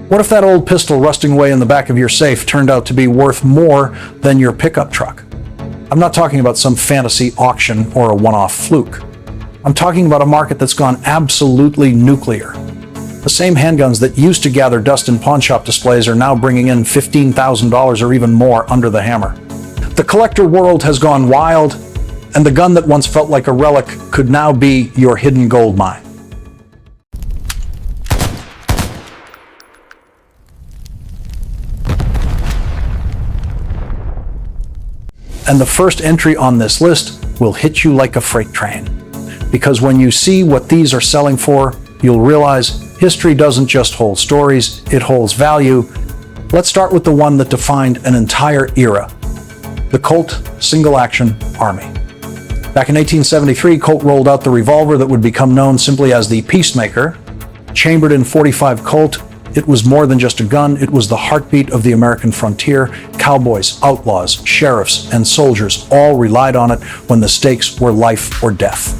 What if that old pistol rusting away in the back of your safe turned out to be worth more than your pickup truck? I'm not talking about some fantasy auction or a one-off fluke. I'm talking about a market that's gone absolutely nuclear. The same handguns that used to gather dust in pawn shop displays are now bringing in $15,000 or even more under the hammer. The collector world has gone wild, and the gun that once felt like a relic could now be your hidden gold mine. And the first entry on this list will hit you like a freight train. Because when you see what these are selling for, you'll realize history doesn't just hold stories, it holds value. Let's start with the one that defined an entire era, the Colt single-action Army. Back in 1873, Colt rolled out the revolver that would become known simply as the Peacemaker. Chambered in .45 Colt, it was more than just a gun, it was the heartbeat of the American frontier. Cowboys, outlaws, sheriffs, and soldiers all relied on it when the stakes were life or death.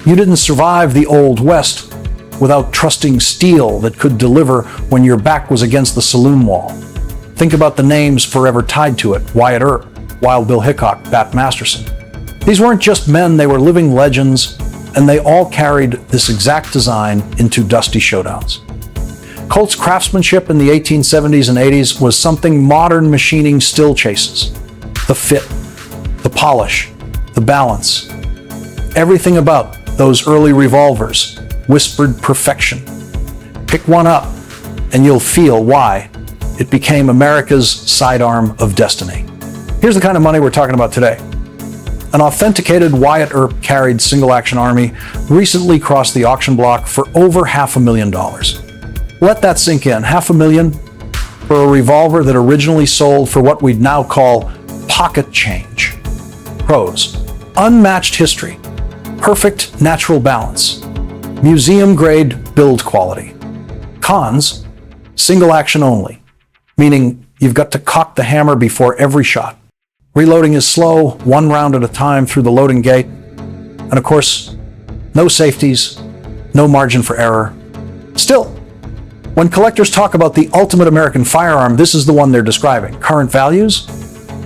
You didn't survive the Old West without trusting steel that could deliver when your back was against the saloon wall. Think about the names forever tied to it: Wyatt Earp, Wild Bill Hickok, Bat Masterson. These weren't just men, they were living legends, and they all carried this exact design into dusty showdowns. Colt's craftsmanship in the 1870s and 80s was something modern machining still chases. The fit, the polish, the balance. Everything about those early revolvers whispered perfection. Pick one up and you'll feel why it became America's sidearm of destiny. Here's the kind of money we're talking about today. An authenticated Wyatt Earp carried single-action Army recently crossed the auction block for over $500,000. Let that sink in. $500,000 for a revolver that originally sold for what we'd now call pocket change. Pros: unmatched history, perfect natural balance, museum-grade build quality. Cons: single action only, meaning you've got to cock the hammer before every shot. Reloading is slow, one round at a time through the loading gate. And of course, no safeties, no margin for error. Still, when collectors talk about the ultimate American firearm, this is the one they're describing. Current values: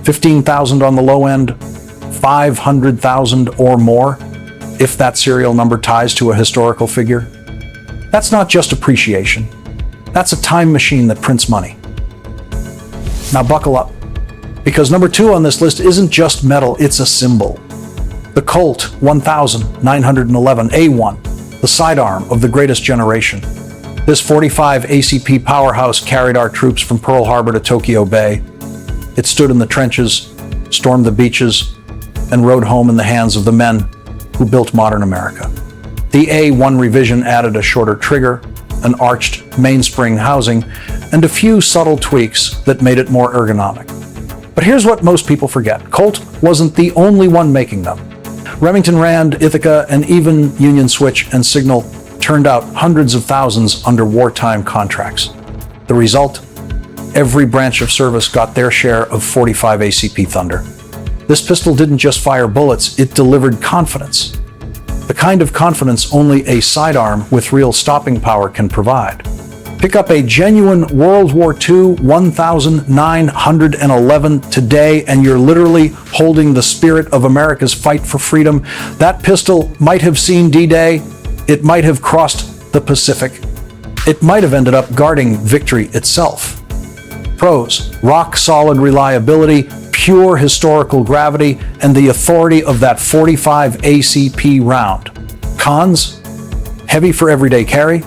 $15,000 on the low end, $500,000 or more, if that serial number ties to a historical figure. That's not just appreciation. That's a time machine that prints money. Now buckle up, because number 2 on this list isn't just metal, it's a symbol. The Colt 1911 A1, the sidearm of the greatest generation. This .45 ACP powerhouse carried our troops from Pearl Harbor to Tokyo Bay. It stood in the trenches, stormed the beaches, and rode home in the hands of the men who built modern America. The A1 revision added a shorter trigger, an arched mainspring housing, and a few subtle tweaks that made it more ergonomic. But here's what most people forget. Colt wasn't the only one making them. Remington Rand, Ithaca, and even Union Switch and Signal turned out hundreds of thousands under wartime contracts. The result? Every branch of service got their share of .45 ACP thunder. This pistol didn't just fire bullets, it delivered confidence. The kind of confidence only a sidearm with real stopping power can provide. Pick up a genuine World War II 1911 today and you're literally holding the spirit of America's fight for freedom. That pistol might have seen D-Day, it might have crossed the Pacific, it might have ended up guarding victory itself. Pros: rock-solid reliability, pure historical gravity, and the authority of that .45 ACP round. Cons: heavy for everyday carry,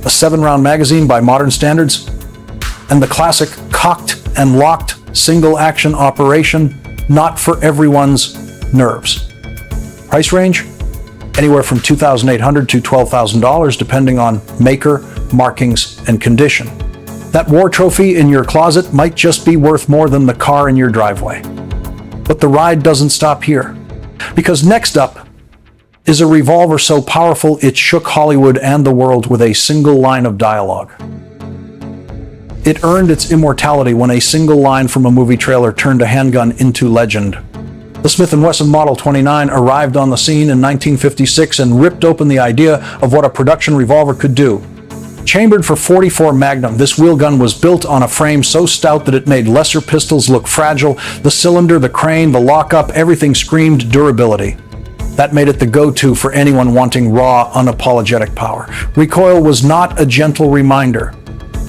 a 7-round magazine by modern standards, and the classic cocked and locked single-action operation, not for everyone's nerves. Price range? Anywhere from $2,800 to $12,000, depending on maker, markings, and condition. That war trophy in your closet might just be worth more than the car in your driveway. But the ride doesn't stop here, because next up is a revolver so powerful it shook Hollywood and the world with a single line of dialogue. It earned its immortality when a single line from a movie trailer turned a handgun into legend. The Smith & Wesson Model 29 arrived on the scene in 1956 and ripped open the idea of what a production revolver could do. Chambered for .44 Magnum, this wheel gun was built on a frame so stout that it made lesser pistols look fragile. The cylinder, the crane, the lockup, everything screamed durability. That made it the go-to for anyone wanting raw, unapologetic power. Recoil was not a gentle reminder.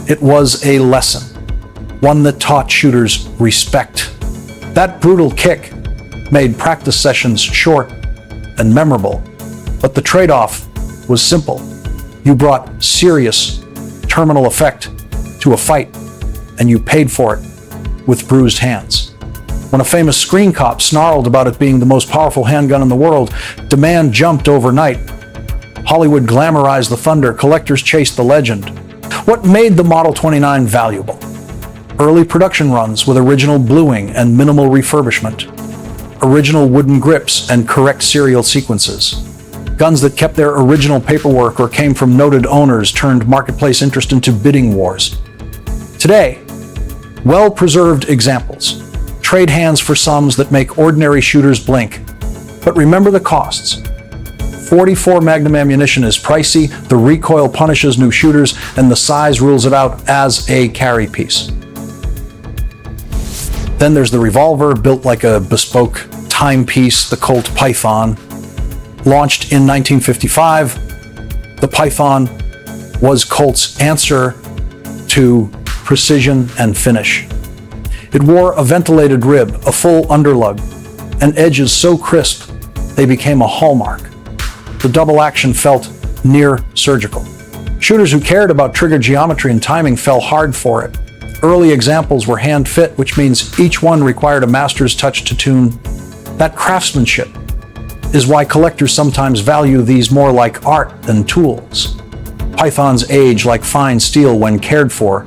It was a lesson, one that taught shooters respect. That brutal kick made practice sessions short and memorable, but the trade-off was simple. You brought serious terminal effect to a fight, and you paid for it with bruised hands. When a famous screen cop snarled about it being the most powerful handgun in the world, demand jumped overnight. Hollywood glamorized the thunder, collectors chased the legend. What made the Model 29 valuable? Early production runs with original bluing and minimal refurbishment, original wooden grips and correct serial sequences. Guns that kept their original paperwork or came from noted owners turned marketplace interest into bidding wars. Today, well-preserved examples trade hands for sums that make ordinary shooters blink. But remember the costs. .44 Magnum ammunition is pricey, the recoil punishes new shooters, and the size rules it out as a carry piece. Then there's the revolver, built like a bespoke timepiece, the Colt Python. Launched in 1955, the Python was Colt's answer to precision and finish. It wore a ventilated rib, a full underlug, and edges so crisp they became a hallmark. The double action felt near surgical. Shooters who cared about trigger geometry and timing fell hard for it. Early examples were hand fit, which means each one required a master's touch to tune. That craftsmanship is why collectors sometimes value these more like art than tools. Pythons age like fine steel when cared for.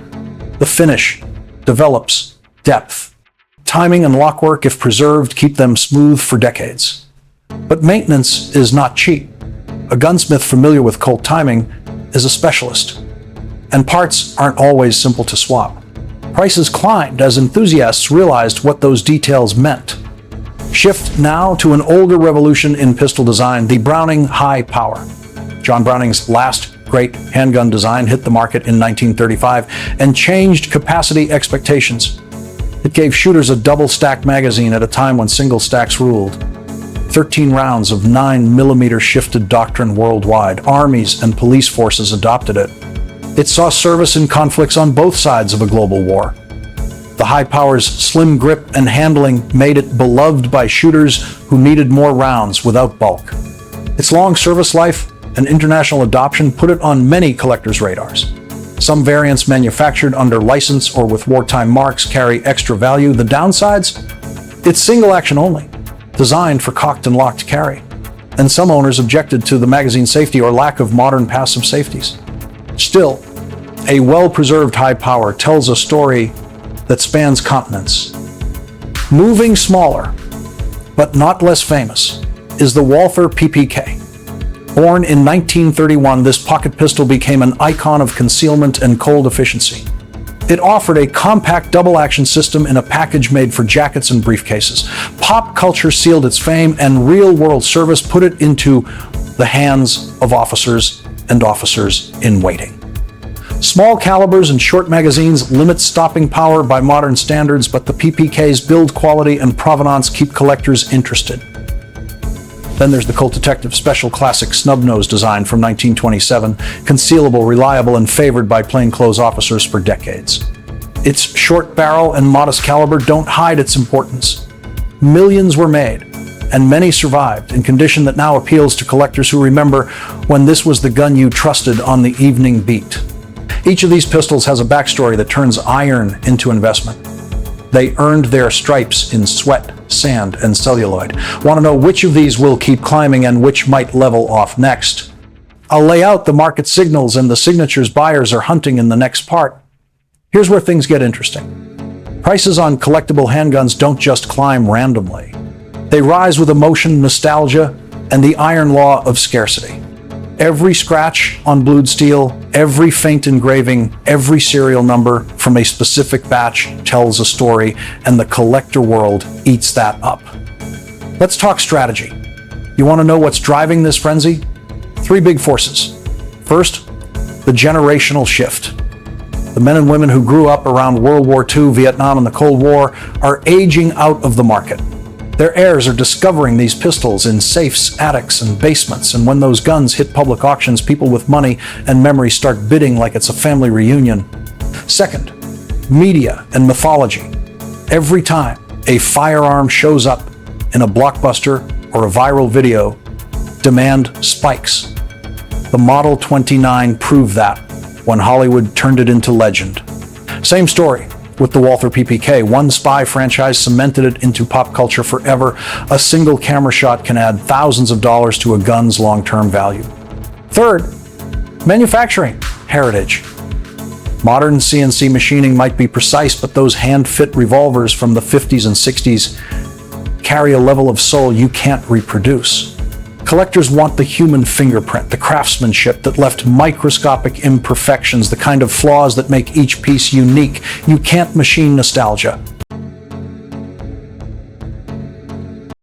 The finish develops depth. Timing and lockwork, if preserved, keep them smooth for decades. But maintenance is not cheap. A gunsmith familiar with Colt timing is a specialist, and parts aren't always simple to swap. Prices climbed as enthusiasts realized what those details meant. Shift now to an older revolution in pistol design, the Browning High Power. John Browning's last great handgun design hit the market in 1935 and changed capacity expectations. It gave shooters a double-stack magazine at a time when single stacks ruled. 13 rounds of 9mm shifted doctrine worldwide. Armies and police forces adopted it. It saw service in conflicts on both sides of a global war. The high power's slim grip and handling made it beloved by shooters who needed more rounds without bulk. Its long service life and international adoption put it on many collectors' radars. Some variants manufactured under license or with wartime marks carry extra value. The downsides? It's single action only, designed for cocked and locked carry. And some owners objected to the magazine safety or lack of modern passive safeties. Still, a well-preserved high power tells a story that spans continents. Moving smaller, but not less famous, is the Walther PPK. Born in 1931, this pocket pistol became an icon of concealment and cold efficiency. It offered a compact double-action system in a package made for jackets and briefcases. Pop culture sealed its fame, and real-world service put it into the hands of officers and officers in waiting. Small calibers and short magazines limit stopping power by modern standards, but the PPK's build quality and provenance keep collectors interested. Then there's the Colt Detective Special Classic snub-nose design from 1927, concealable, reliable, and favored by plainclothes officers for decades. Its short barrel and modest caliber don't hide its importance. Millions were made, and many survived in condition that now appeals to collectors who remember when this was the gun you trusted on the evening beat. Each of these pistols has a backstory that turns iron into investment. They earned their stripes in sweat, sand, and celluloid. Want to know which of these will keep climbing and which might level off next? I'll lay out the market signals and the signatures buyers are hunting in the next part. Here's where things get interesting. Prices on collectible handguns don't just climb randomly. They rise with emotion, nostalgia, and the iron law of scarcity. Every scratch on blued steel, every faint engraving, every serial number from a specific batch tells a story, and the collector world eats that up. Let's talk strategy. You want to know what's driving this frenzy? Three big forces. First, the the generational shift. The men and women who grew up around World War II, Vietnam, and the Cold War are aging out of the market. Their heirs are discovering these pistols in safes, attics, and basements, and when those guns hit public auctions, people with money and memory start bidding like it's a family reunion. Second, media and mythology. Every time a firearm shows up in a blockbuster or a viral video, demand spikes. The Model 29 proved that when Hollywood turned it into legend. Same story with the Walther PPK. One spy franchise cemented it into pop culture forever. A single camera shot can add thousands of dollars to a gun's long-term value. Third, manufacturing heritage. Modern CNC machining might be precise, but those hand-fit revolvers from the 50s and 60s carry a level of soul you can't reproduce. Collectors want the human fingerprint, the craftsmanship that left microscopic imperfections, the kind of flaws that make each piece unique. You can't machine nostalgia.